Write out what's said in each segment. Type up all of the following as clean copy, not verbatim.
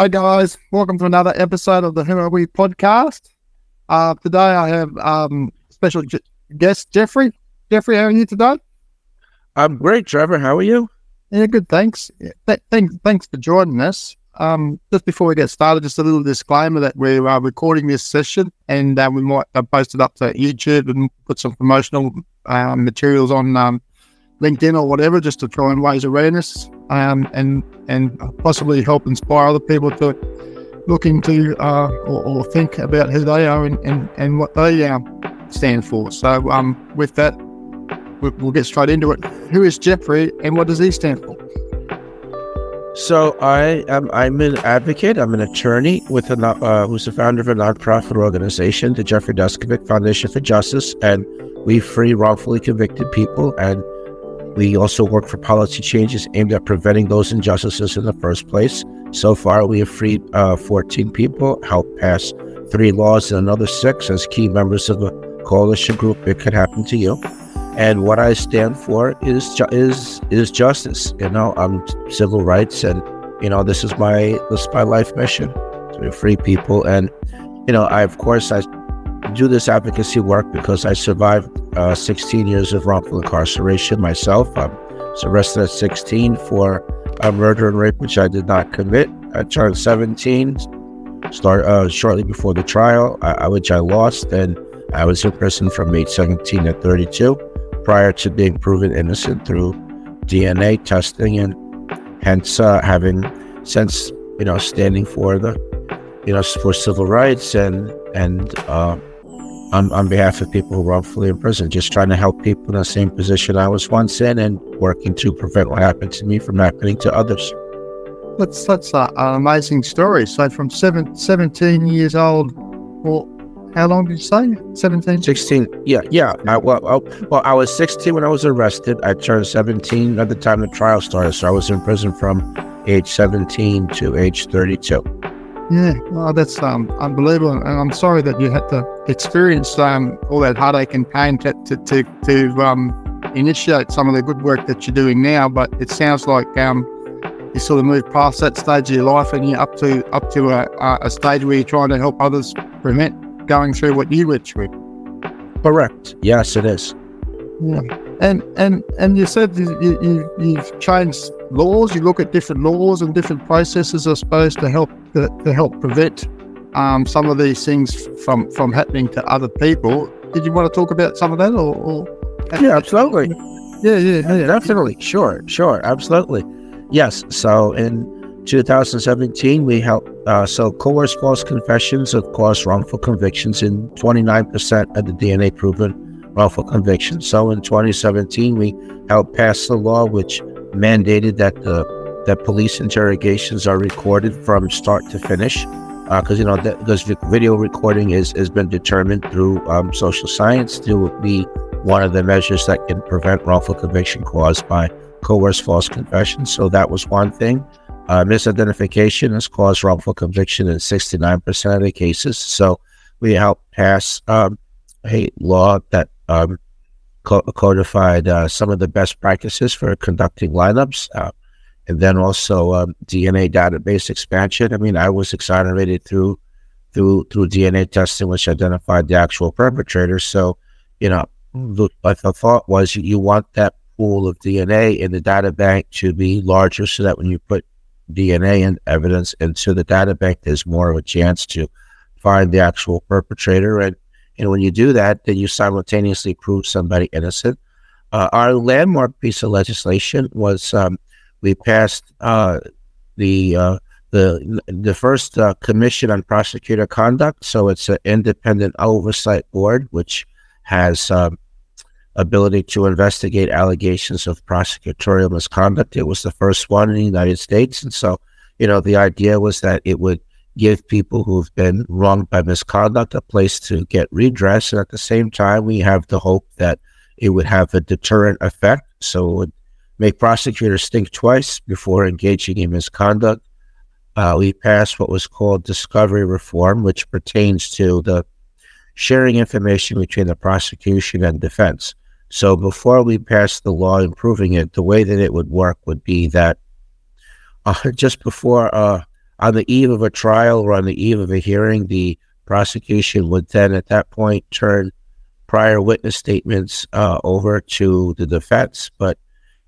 Hi guys, welcome to another episode of the Who Are We podcast. Today I have special guest Jeffrey. Jeffrey, how are you today? I'm great, Trevor. How are you? Yeah, good, thanks. Thanks for joining us. Just before we get started, just a little disclaimer that we're recording this session and we might post it up to YouTube and put some promotional materials on LinkedIn or whatever, just to try and raise awareness and possibly help inspire other people to look into or think about who they are and what they stand for. So with that, we'll get straight into it. Who is Jeffrey and what does he stand for? So I'm an advocate. I'm an attorney with who's the founder of a nonprofit organization, the Jeffrey Deskovic Foundation for Justice, and we free wrongfully convicted people, and we also work for policy changes aimed at preventing those injustices in the first place. So far, we have freed 14 people, helped pass 3 laws and another 6 as key members of a coalition group. It could happen to you. And what I stand for is justice. Civil rights, and this is my life mission, to free people. And I do this advocacy work because I survived 16 years of wrongful incarceration myself. I was arrested at 16 for murder and rape, which I did not commit. I turned 17, shortly before the trial, which I lost, and I was in prison from age 17 to 32, prior to being proven innocent through DNA testing, and hence having since standing for for civil rights and on behalf of people who are wrongfully imprisoned, just trying to help people in the same position I was once in and working to prevent what happened to me from happening to others. That's an amazing story. So from 17 years old, well, how long did you say? 17? 16. Yeah. I was 16 when I was arrested. I turned 17 at the time the trial started, so I was in prison from age 17 to age 32. Yeah, that's unbelievable, and I'm sorry that you had to experience all that heartache and pain to initiate some of the good work that you're doing now. But it sounds like you sort of moved past that stage of your life, and you're up to a stage where you're trying to help others prevent going through what you went through. Correct. Yes, it is. Yeah, and you said you've changed laws. You look at different laws and different processes, I suppose, to help prevent some of these things from happening to other people. Did you want to talk about some of that, or? Yeah, absolutely. Yeah, definitely. Sure, absolutely. Yes. So in 2017, we helped. So coerced false confessions have caused wrongful convictions in 29% of the DNA proven wrongful convictions. So in 2017, we helped pass the law which mandated that police interrogations are recorded from start to finish, because video recording has been determined through social science to be one of the measures that can prevent wrongful conviction caused by coerced false confessions. So that was one thing. Misidentification has caused wrongful conviction in 69% of the cases. So we helped pass a law that codified some of the best practices for conducting lineups, and then also DNA database expansion. I mean, I was exonerated through DNA testing, which identified the actual perpetrator. So, the thought was you want that pool of DNA in the data bank to be larger, so that when you put DNA and evidence into the data bank, there's more of a chance to find the actual perpetrator. And when you do that, then you simultaneously prove somebody innocent. Our landmark piece of legislation was we passed the first Commission on Prosecutor Conduct. So it's an independent oversight board which has ability to investigate allegations of prosecutorial misconduct. It was the first one in the United States, and so the idea was that it would give people who've been wronged by misconduct a place to get redress. And at the same time, we have the hope that it would have a deterrent effect. So it would make prosecutors think twice before engaging in misconduct. We passed what was called discovery reform, which pertains to the sharing information between the prosecution and defense. So before we passed the law improving it, the way that it would work would be that just before on the eve of a trial or on the eve of a hearing, the prosecution would then at that point turn prior witness statements over to the defense. But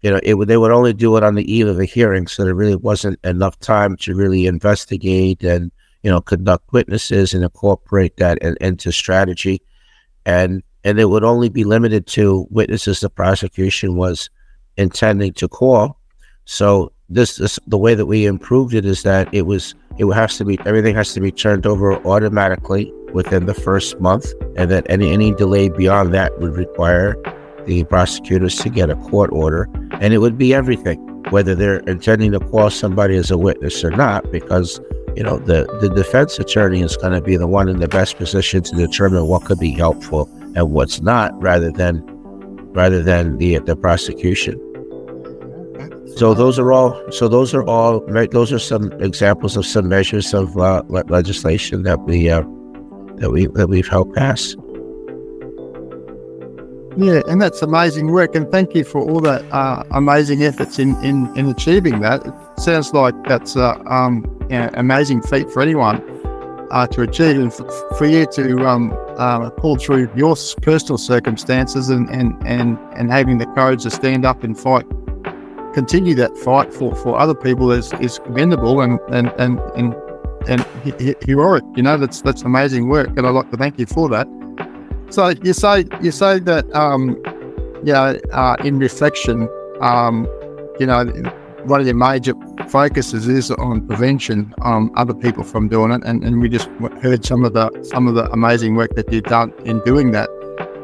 they would only do it on the eve of a hearing, so there really wasn't enough time to really investigate and conduct witnesses and incorporate that into strategy. And it would only be limited to witnesses the prosecution was intending to call. So this the way that we improved it is that everything has to be turned over automatically within the first month, and that any delay beyond that would require the prosecutors to get a court order, and it would be everything, whether they're intending to call somebody as a witness or not, because the defense attorney is going to be the one in the best position to determine what could be helpful and what's not, rather than the prosecution. So those are some examples of some measures of legislation that we've helped pass. Yeah, and that's amazing work, and thank you for all that amazing efforts in achieving that. It sounds like that's amazing feat for anyone to achieve, and for you to pull through your personal circumstances and having the courage to stand up and fight, continue that fight for other people is commendable and heroic. That's amazing work, and I'd like to thank you for that. So you say that in reflection, one of your major focuses is on prevention, other people from doing it, and we just heard some of the amazing work that you've done in doing that.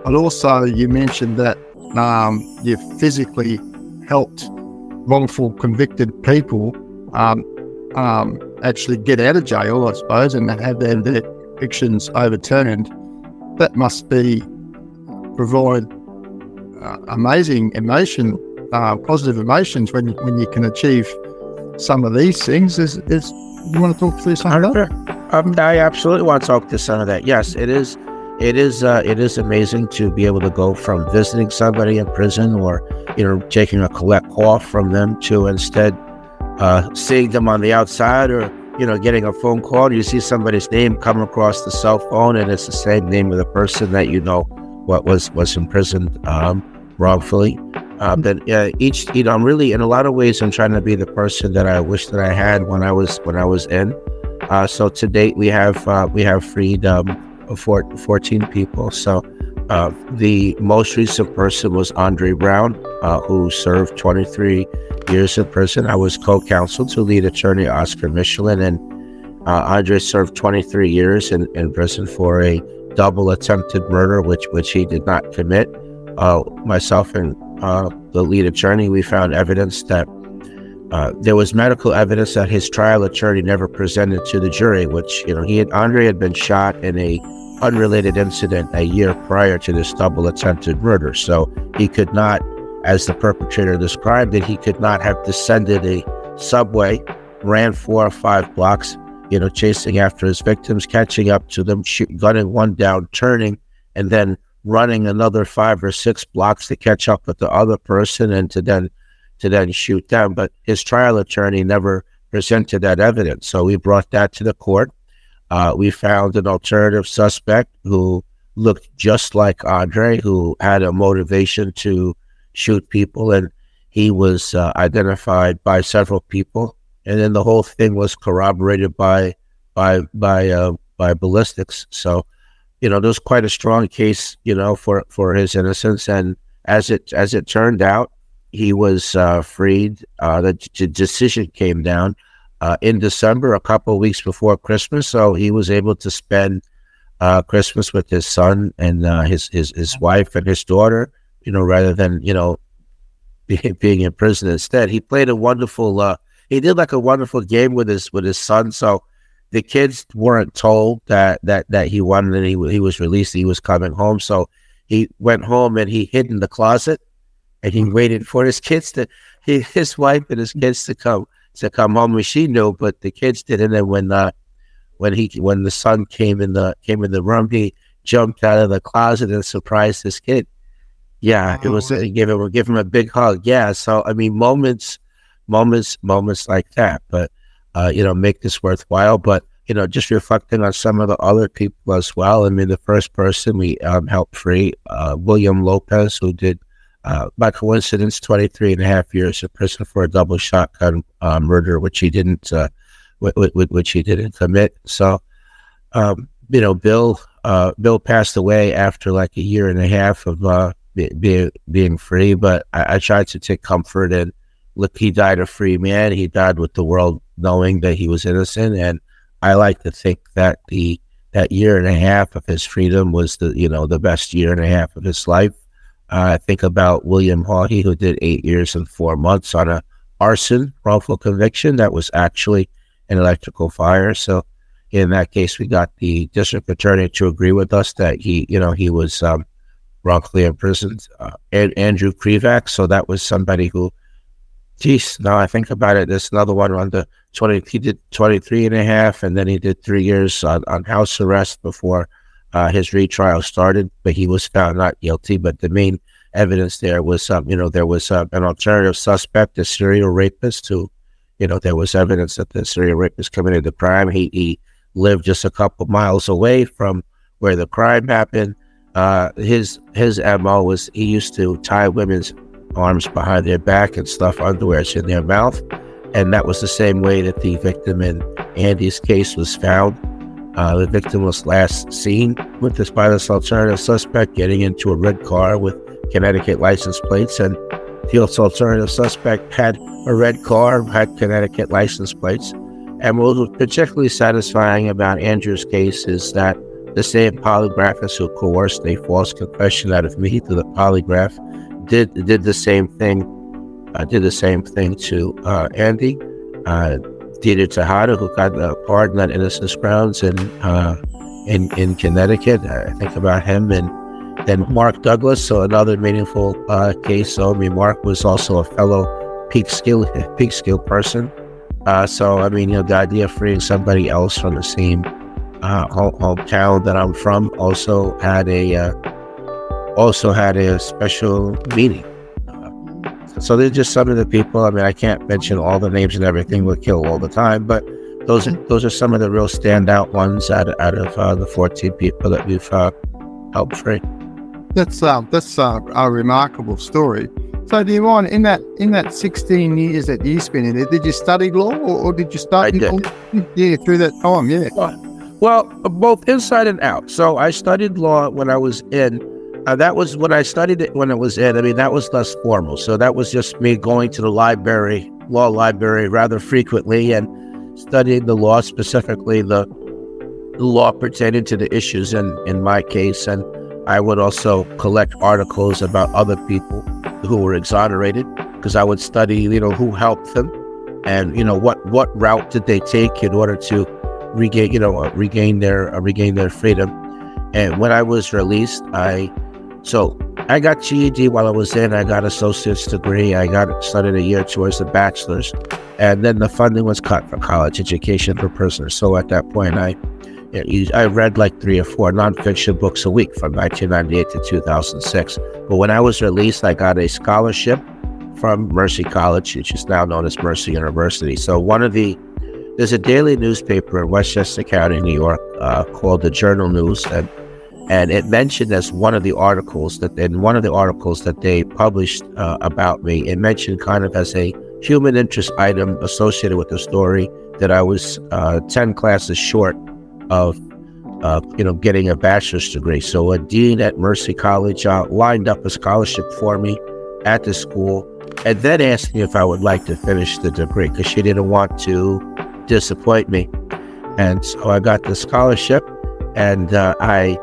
But also you mentioned that you've physically helped wrongful convicted people actually get out of jail, I suppose, and have their convictions overturned. That must provide amazing emotion, positive emotions when you can achieve some of these things. You want to talk through some of that? I absolutely want to talk to some of that. Yes, it is amazing to be able to go from visiting somebody in prison or taking a collect call from them to instead seeing them on the outside, or getting a phone call and you see somebody's name come across the cell phone and it's the same name of the person that what was imprisoned wrongfully. I'm really, in a lot of ways, I'm trying to be the person that I wish that I had when I was in. So to date, we have freed 14 people. So the most recent person was Andre Brown, who served 23 years in prison. I was co-counsel to lead attorney Oscar Michelin, and Andre served 23 years in prison for a double attempted murder, which he did not commit. Myself and the lead attorney, we found evidence that there was medical evidence that his trial attorney never presented to the jury, which Andre had been shot in a unrelated incident a year prior to this double attempted murder. So he could not, as the perpetrator described it, he could not have descended a subway, ran 4 or 5 blocks, chasing after his victims, catching up to them, gunning one down, turning, and then running another 5 or 6 blocks to catch up with the other person and to then shoot them. But his trial attorney never presented that evidence. So we brought that to the court. We found an alternative suspect who looked just like Andre, who had a motivation to shoot people, and he was identified by several people. And then the whole thing was corroborated by ballistics. So, there was quite a strong case, for his innocence. And as it turned out, he was freed. The decision came down in December, a couple of weeks before Christmas. So he was able to spend Christmas with his son and his wife and his daughter, rather than, being in prison instead. He played a wonderful, he did like a wonderful game with his son. So the kids weren't told that he won and he was released, he was coming home. So he went home and he hid in the closet and he waited for his wife and his kids to come home. And she knew, but the kids didn't. And when the son came in the room, he jumped out of the closet and surprised his kid. Yeah, it was give him a big hug. Yeah, so I mean, moments like that. But make this worthwhile. But, just reflecting on some of the other people as well. I mean, the first person we helped free, William Lopez, who did, by coincidence, 23 and a half years in prison for a double shotgun murder, which he didn't commit. So, Bill passed away after like a year and a half of being free. But I tried to take comfort in, look, he died a free man. He died with the world knowing that he was innocent, and I like to think that that year and a half of his freedom was the best year and a half of his life. I think about William Hawley, who did 8 years and 4 months on a arson wrongful conviction that was actually an electrical fire. So in that case, we got the district attorney to agree with us that he was wrongfully imprisoned. And Andrew Krivak, so that was somebody who, geez, now I think about it, there's another one on the 20, he did 23 and a half, and then he did 3 years on house arrest before his retrial started, but he was found not guilty. But the main evidence there was, there was an alternative suspect, a serial rapist who, there was evidence that the serial rapist committed the crime. He lived just a couple miles away from where the crime happened. His MO was he used to tie women's arms behind their back and stuff underwear in their mouth. And that was the same way that the victim in Andy's case was found. The victim was last seen with by this alternative suspect getting into a red car with Connecticut license plates. And the alternative suspect had a red car, had Connecticut license plates. And what was particularly satisfying about Andrew's case is that the same polygraphist who coerced a false confession out of me through the polygraph did the same thing. Did the same thing to Andy. Dieter Tejada, who got pardoned on innocence grounds in Connecticut. I think about him. And then Mark Douglas, so another meaningful case. So Mark was also a fellow peak skill person. So I mean, the idea of freeing somebody else from the same hometown that I'm from also had a special meaning. So they're just some of the people. I mean, I can't mention all the names and everything. We'll kill all the time, but those are some of the real standout ones out of the 14 people that we've helped free. That's a remarkable story. So, do you mind in that 16 years that you spent in it? Did you study law, or did you start? I did. Yeah, through that time. Yeah. Well, both inside and out. So I studied law when I was in. That was when I studied it when it was in. I mean, that was less formal. So that was just me going to the law library rather frequently and studying the law, specifically the law pertaining to the issues in my case. And I would also collect articles about other people who were exonerated, because I would study, who helped them and, what route did they take in order to regain their freedom. And when I was released, I got GED while I was in. I got associate's degree. I studied a year towards the bachelor's, and then the funding was cut for college education for prisoners. So at that point, I read like 3 or 4 nonfiction books a week from 1998 to 2006. But when I was released, I got a scholarship from Mercy College, which is now known as Mercy University. So there's a daily newspaper in Westchester County, New York, called the Journal News, and it mentioned as one of the articles that they published about me, it mentioned kind of as a human interest item associated with the story that I was 10 classes short of getting a bachelor's degree. So a dean at Mercy College lined up a scholarship for me at the school, and then asked me if I would like to finish the degree, because she didn't want to disappoint me. And so I got the scholarship, and I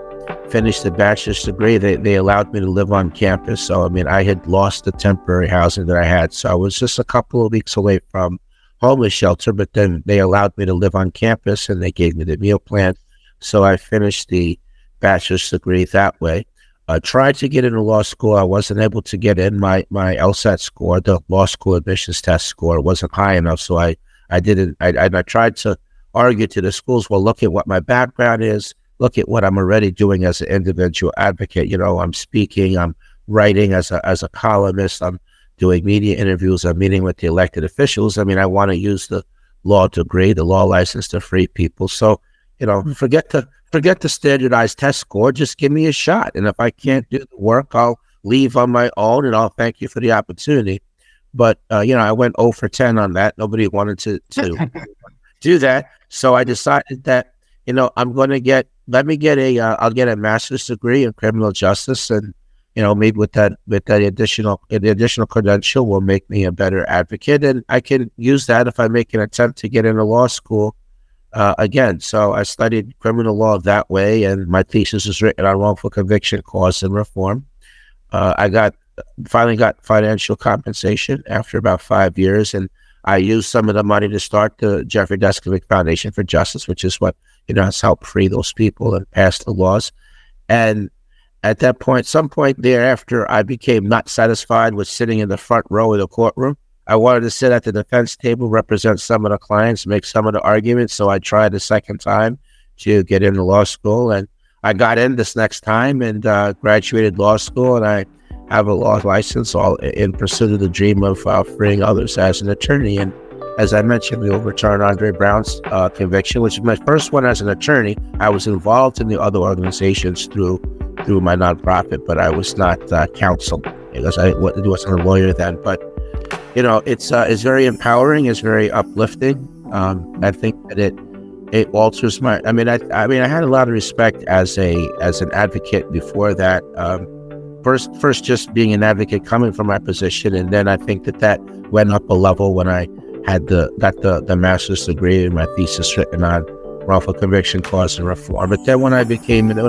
finished the bachelor's degree. They allowed me to live on campus. So, I mean, I had lost the temporary housing that I had. So I was just a couple of weeks away from homeless shelter, but then they allowed me to live on campus, and they gave me the meal plan. So I finished the bachelor's degree that way. I tried to get into law school. I wasn't able to get in. My LSAT score, the law school admissions test score, wasn't high enough. So I tried to argue to the schools, well, look at what my background is. Look at what I'm already doing as an individual advocate. I'm speaking, I'm writing as a columnist, I'm doing media interviews, I'm meeting with the elected officials. I mean, I want to use the law degree, the law license to free people. So, forget the standardized test score. Just give me a shot. And if I can't do the work, I'll leave on my own, and I'll thank you for the opportunity. But, I went 0 for 10 on that. Nobody wanted to do that. So I decided that, I'm going to I'll get a master's degree in criminal justice. And, maybe with the additional credential will make me a better advocate. And I can use that if I make an attempt to get into law school again. So I studied criminal law that way. And my thesis was written on wrongful conviction, cause, and reform. I finally got financial compensation after about 5 years, and I used some of the money to start the Jeffrey Deskovic Foundation for Justice, which is what has helped free those people and pass the laws. And at that point, some point thereafter, I became not satisfied with sitting in the front row of the courtroom. I wanted to sit at the defense table, represent some of the clients, make some of the arguments. So I tried a second time to get into law school, and I got in this next time and graduated law school, and I have a law license, all in pursuit of the dream of freeing others as an attorney. And as I mentioned, we overturned Andre Brown's conviction, which is my first one as an attorney. I was involved in the other organizations through my nonprofit, but I was not counsel because I wasn't a lawyer then. But it's very empowering. It's very uplifting. I think that it alters my. I mean, I had a lot of respect as an advocate before that. First, just being an advocate coming from my position, and then I think that went up a level when I got the master's degree and my thesis written on wrongful conviction, cause, and reform. But then when I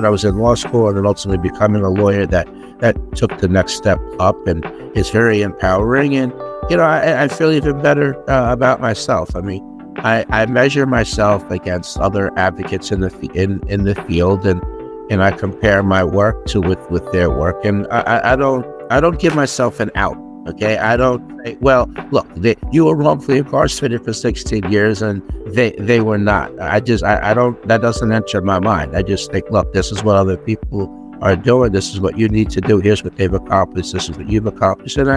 was in law school and then ultimately becoming a lawyer, that took the next step up, and it's very empowering. And I feel even better about myself. I mean, I measure myself against other advocates in the field, and I compare my work with their work, and I don't give myself an out. Okay, I don't say, well, look, you were wrongfully incarcerated for 16 years, and they were not. I don't. That doesn't enter my mind. I just think, look, this is what other people are doing. This is what you need to do. Here's what they've accomplished. This is what you've accomplished, and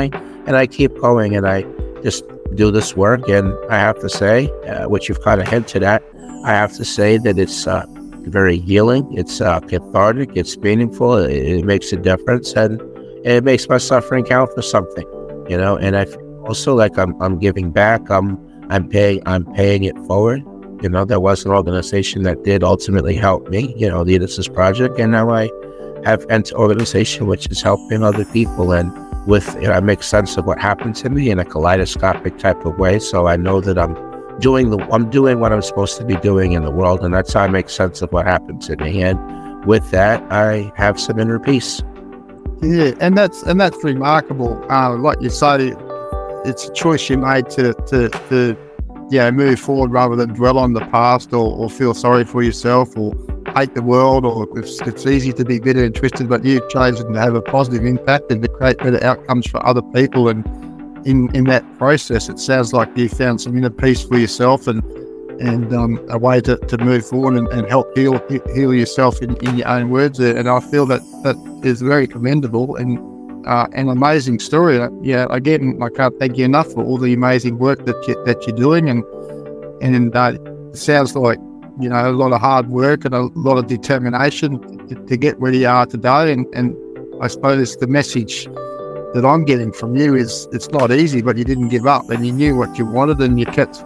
I keep going, and I just do this work. And I have to say, which you've kind of hinted at, I have to say that it's very healing. It's cathartic. It's meaningful. It makes a difference, and it makes my suffering count for something, And I feel also like I'm giving back. I'm paying it forward. There was an organization that did ultimately help me. The Innocence Project, and now I have an organization which is helping other people, and I make sense of what happened to me in a kaleidoscopic type of way. So I know that I'm doing what I'm supposed to be doing in the world, and that's how I make sense of what happened to me. And with that, I have some inner peace. Yeah, and that's remarkable. Like you say, it's a choice you made to move forward rather than dwell on the past or feel sorry for yourself or hate the world. Or it's easy to be bitter and twisted, but you've chosen to have a positive impact and to create better outcomes for other people. And in that process, it sounds like you found some inner peace for yourself and a way to move forward and help heal yourself in your own words. And I feel that is very commendable and an amazing story. Again, I can't thank you enough for all the amazing work that you're doing, and it sounds like a lot of hard work and a lot of determination to get where you are today. And I suppose the message that I'm getting from you is it's not easy, but you didn't give up, and you knew what you wanted, and you kept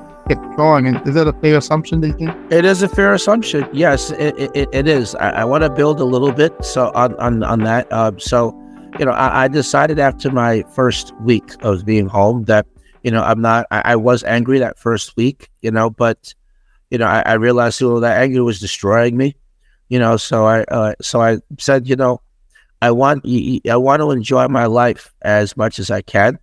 trying. And is that a fair assumption, do you think? It is a fair assumption. Yes, it is. I want to build a little bit on that. I decided after my first week of being home that I was angry that first week, but I realized that anger was destroying me, so I said, I want to enjoy my life as much as I can,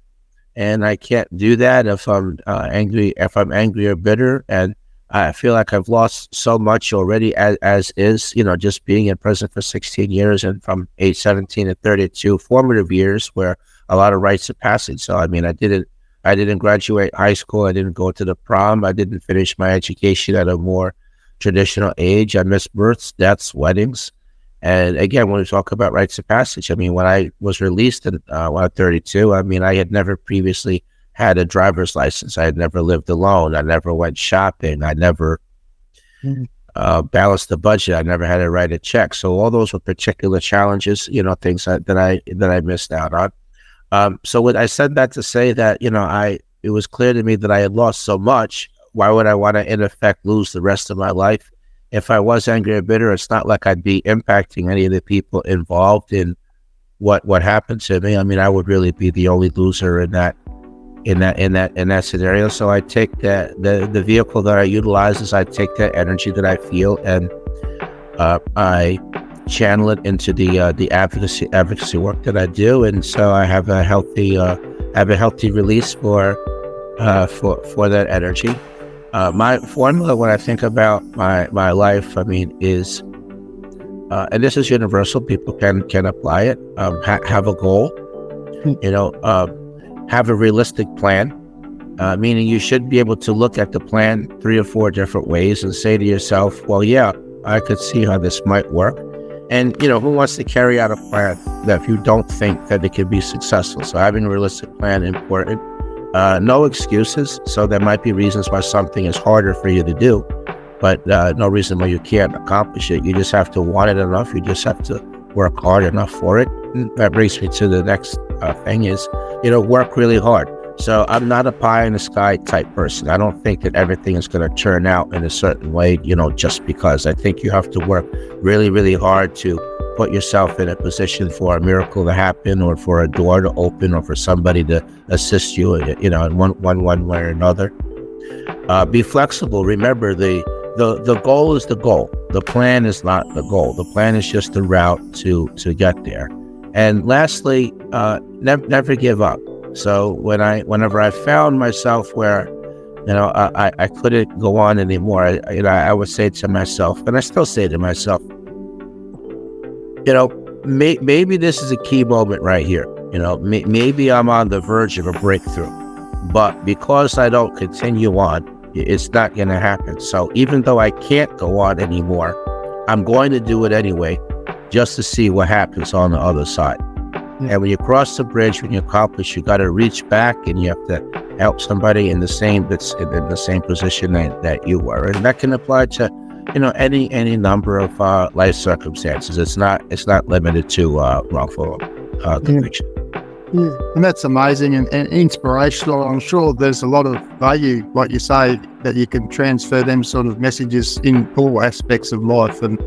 and I can't do that if I'm angry or bitter, and I feel like I've lost so much already as is, just being in prison for 16 years and from age 17 to 32, formative years where a lot of rites of passage. So, I mean, I didn't graduate high school. I didn't go to the prom. I didn't finish my education at a more traditional age. I missed births, deaths, weddings. And again, when we talk about rites of passage, I mean, when I was released when I was 32, I mean, I had never previously had a driver's license. I had never lived alone. I never went shopping. I never balanced the budget. I never had to write a check. So all those were particular challenges, things that I missed out on. So what I said that to say that, it was clear to me that I had lost so much. Why would I want to, in effect, lose the rest of my life? If I was angry or bitter, it's not like I'd be impacting any of the people involved in what happened to me. I mean, I would really be the only loser in that scenario. So I take the vehicle that I utilize is I take that energy that I feel and I channel it into the advocacy work that I do, and so I have a healthy release for that energy. My formula when I think about my life, I mean, is and this is universal. People can apply it. Have a goal. Have a realistic plan. Meaning you should be able to look at the plan 3 or 4 different ways and say to yourself, well, yeah, I could see how this might work. And, who wants to carry out a plan that if you don't think that it can be successful? So having a realistic plan is important. No excuses. So there might be reasons why something is harder for you to do, but no reason why you can't accomplish it. You just have to want it enough. You just have to work hard enough for it. And that brings me to the next thing is, work really hard. So I'm not a pie in the sky type person. I don't think that everything is going to turn out in a certain way, just because. I think you have to work really, really hard to put yourself in a position for a miracle to happen, or for a door to open, or for somebody to assist you, in one way or another. Be flexible. Remember, the goal is the goal. The plan is not the goal. The plan is just the route to get there. And lastly, never give up. So whenever I found myself where, I couldn't go on anymore, I would say to myself, and I still say to myself, maybe this is a key moment right here. Maybe I'm on the verge of a breakthrough, but because I don't continue on, it's not going to happen. So even though I can't go on anymore, I'm going to do it anyway, just to see what happens on the other side. And when you cross the bridge, when you accomplish, you got to reach back and you have to help somebody that's in the same position that you were. And that can apply to, any number of life circumstances. It's not limited to wrongful conviction. Yeah, and that's amazing and inspirational. I'm sure there's a lot of value, like you say, that you can transfer them sort of messages in all aspects of life. And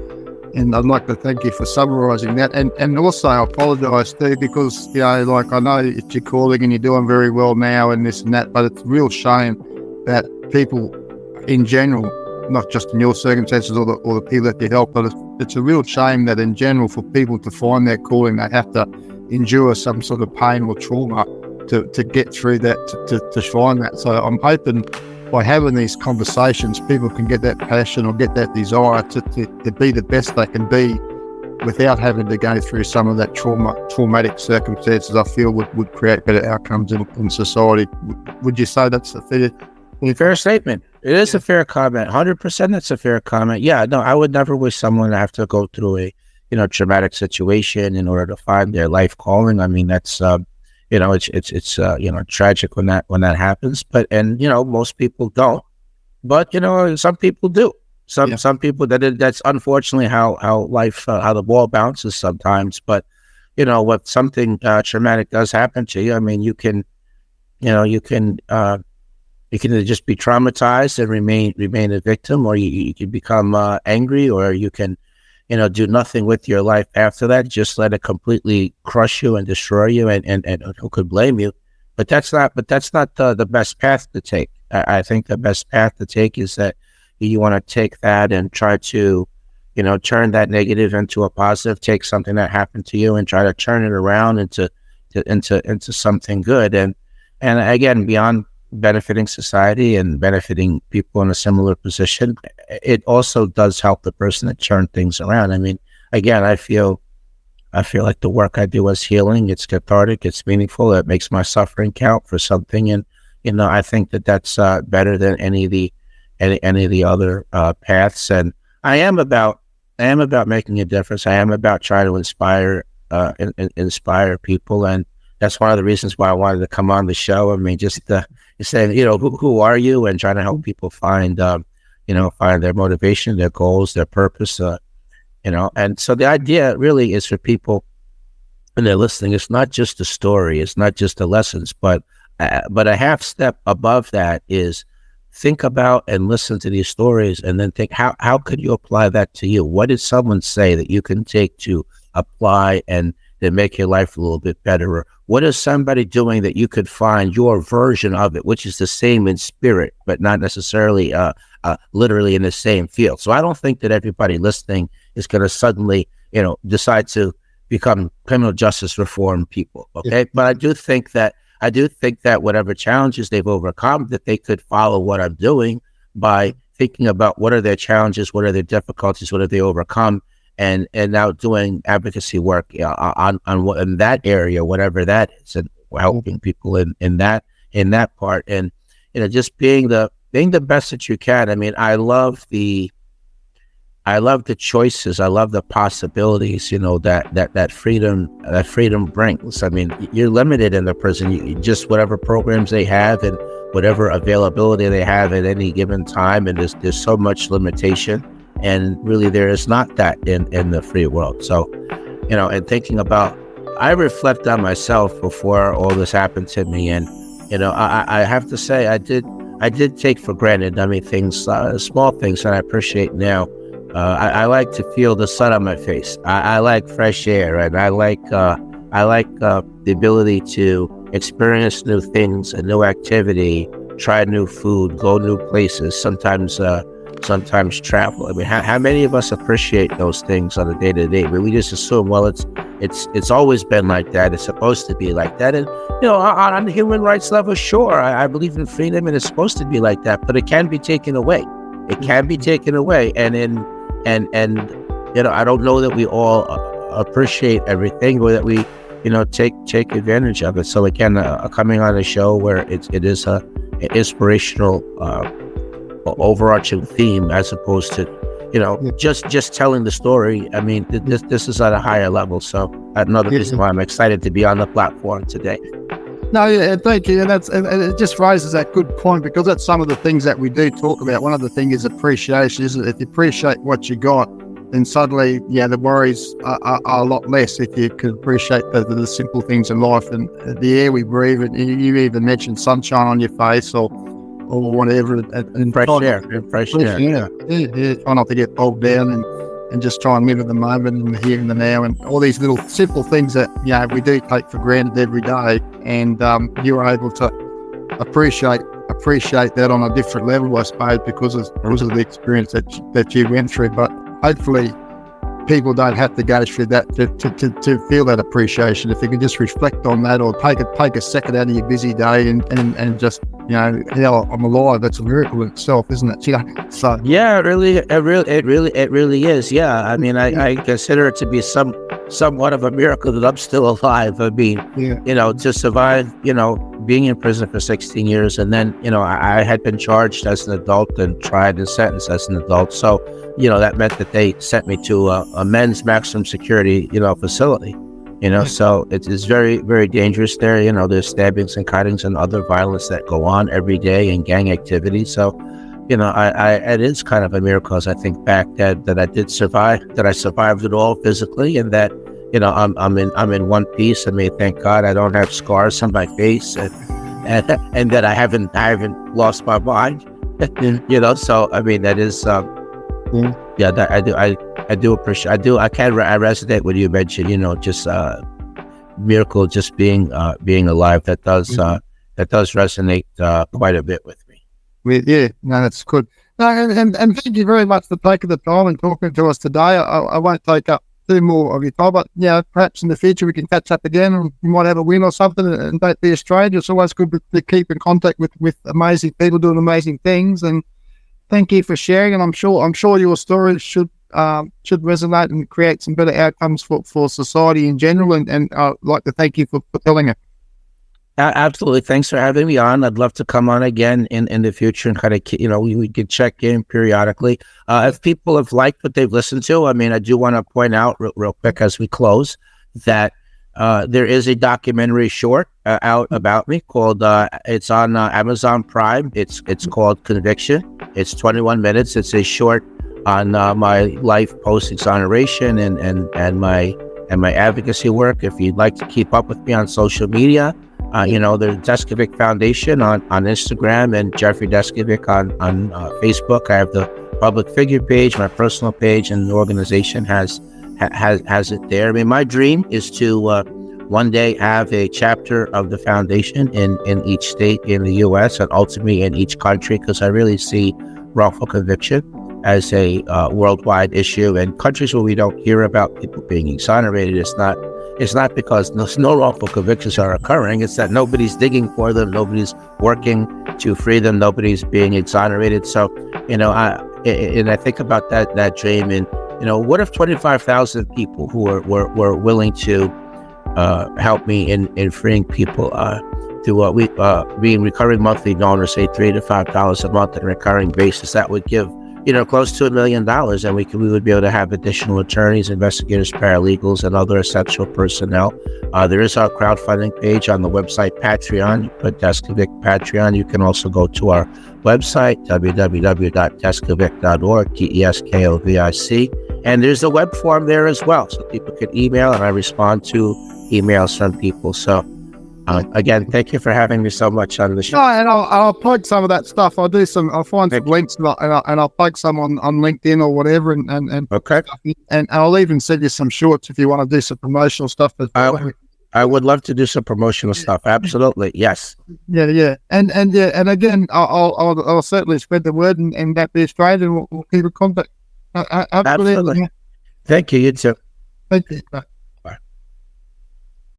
I'd like to thank you for summarising that. And also I apologise too, because, I know it's your calling and you're doing very well now and this and that, but it's a real shame that people in general, not just in your circumstances or the people that you help, but it's a real shame that in general for people to find their calling, they have to endure some sort of pain or trauma to get through that, to find that. So I'm hoping by having these conversations, people can get that passion or get that desire to be the best they can be without having to go through some of that traumatic circumstances. I feel would create better outcomes in society. Would you say that's a fair statement? It is a fair comment. 100% that's a fair comment. Yeah, no, I would never wish someone to have to go through a traumatic situation in order to find their life calling. I mean, that's it's tragic when that happens, but most people don't, but some people do. Some people that's unfortunately how life, how the ball bounces sometimes. But what something traumatic does happen to you, I mean, you can either just be traumatized and remain a victim, or you can become angry, or you can do nothing with your life after that. Just let it completely crush you and destroy you, and who could blame you? But that's not the best path to take. I think the best path to take is that you want to take that and try to, turn that negative into a positive. Take something that happened to you and try to turn it around into something good. And again, beyond benefiting society and benefiting people in a similar position, it also does help the person to turn things around. I mean, again, I feel like the work I do is healing. It's cathartic. It's meaningful. It makes my suffering count for something. And I think that's better than any of the other paths. And I am about making a difference. I am about trying to inspire people, and that's one of the reasons why I wanted to come on the show. I mean, just saying, who are you, and trying to help people find, find their motivation, their goals, their purpose, and so the idea really is for people, when they're listening, it's not just the story, it's not just the lessons, but a half step above that is think about and listen to these stories, and then think, how could you apply that to you? What did someone say that you can take to apply and then make your life a little bit better? Or what is somebody doing that you could find your version of it, which is the same in spirit, but not necessarily literally in the same field? So I don't think that everybody listening is going to suddenly, decide to become criminal justice reform people. Okay. Yeah. But I do think that whatever challenges they've overcome, that they could follow what I'm doing by thinking about what are their challenges, what are their difficulties, what have they overcome, and now doing advocacy work on in that area, whatever that is, and helping people in that part, and just being the best that you can. I mean, I love the choices. I love the possibilities, that freedom brings. I mean, you're limited in the prison. You just whatever programs they have and whatever availability they have at any given time. And there's so much limitation. And really there is not that in the free world. So, and thinking about, I reflect on myself before all this happened to me. And, I have to say, I did take for granted, things, small things that I appreciate now. I like to feel the sun on my face. I like fresh air, and I like the ability to experience new things, a new activity, try new food, go new places. Sometimes travel. I mean, how many of us appreciate those things on a day to day? We just assume, well, it's always been like that. It's supposed to be like that. And on the human rights level, sure, I believe in freedom, and it's supposed to be like that. But it can be taken away. It can be taken away, and I don't know that we all appreciate everything, or that we take advantage of it. So again, coming on a show where it is an inspirational overarching theme, as opposed to just telling the story. I mean, this is at a higher level. So another reason why I'm excited to be on the platform today. No, yeah, thank you. And it just raises that good point, because that's some of the things that we do talk about. One of the things is appreciation, isn't it? If you appreciate what you got, then suddenly, the worries are a lot less if you can appreciate the simple things in life, and the air we breathe. And you even mentioned sunshine on your face, or whatever. And fresh air. Yeah. Try not to get bogged down, and just try and live in the moment and the here and the now, and all these little simple things that we do take for granted every day. And you're able to appreciate that on a different level, I suppose, because of the experience that you went through. But hopefully people don't have to go through that to feel that appreciation. If you can just reflect on that, or take a second out of your busy day and just hell, I'm alive. That's a miracle in itself, isn't it? So yeah, it really is. Yeah, I mean, I consider it to be somewhat of a miracle that I'm still alive. I mean, to survive, being in prison for 16 years, and then I had been charged as an adult and tried and sentenced as an adult. So that meant that they sent me to a men's maximum security facility. So it is very, very dangerous there. There's stabbings and cuttings and other violence that go on every day, and gang activity. So, it is kind of a miracle, as I think back, that I did survive, that I survived it all physically, and that, I'm in one piece. I mean, thank God I don't have scars on my face, and that I haven't lost my mind. So I mean, that is, that I do appreciate. I resonate when you mentioned, just miracle, just being alive. That does resonate quite a bit with me. That's good. No, and thank you very much for taking the time and talking to us today. I won't take up too more of your time, but perhaps in the future we can catch up again, and we might have a win or something. And don't be a stranger. It's always good to keep in contact with amazing people doing amazing things. And thank you for sharing. And I'm sure your story should resonate and create some better outcomes for society in general. And I'd like to thank you for telling it. Absolutely. Thanks for having me on. I'd love to come on again in the future, and kind of, we could check in periodically. If people have liked what they've listened to, I mean, I do want to point out real quick as we close that there is a documentary short out about me called it's on Amazon Prime. It's called Conviction. It's 21 minutes. It's a short on my life post exoneration and my advocacy work. If you'd like to keep up with me on social media, the Deskovic Foundation on Instagram and Jeffrey Deskovic on Facebook. I have the public figure page, my personal page, and the organization has it there. I mean, my dream is to one day have a chapter of the foundation in each state in the U.S. and ultimately in each country, because I really see wrongful conviction as a worldwide issue. And countries where we don't hear about people being exonerated, it's not because no wrongful convictions are occurring. It's that nobody's digging for them, nobody's working to free them, nobody's being exonerated. So, I think about that dream, and what if 25,000 people who were willing to help me in freeing people to being recurring monthly donors, say $3 to $5 a month on a recurring basis. That would give close to $1 million, and we would be able to have additional attorneys, investigators, paralegals, and other essential personnel. There is our crowdfunding page on the website Patreon. You put Deskovic Patreon. You can also go to our website, www.deskovic.org, Deskovic. And there's a web form there as well, so people can email, and I respond to emails from people. So again, thank you for having me so much on the show. No, and I'll plug some of that stuff. I'll find some links, and I'll plug some on LinkedIn or whatever, and okay. And I'll even send you some shorts if you want to do some promotional stuff. I would love to do some promotional stuff. Absolutely, yes. Yeah, and again, I'll certainly spread the word, and that be Australian. We'll keep in contact. Absolutely. Thank you. You too. Thank you. Bye.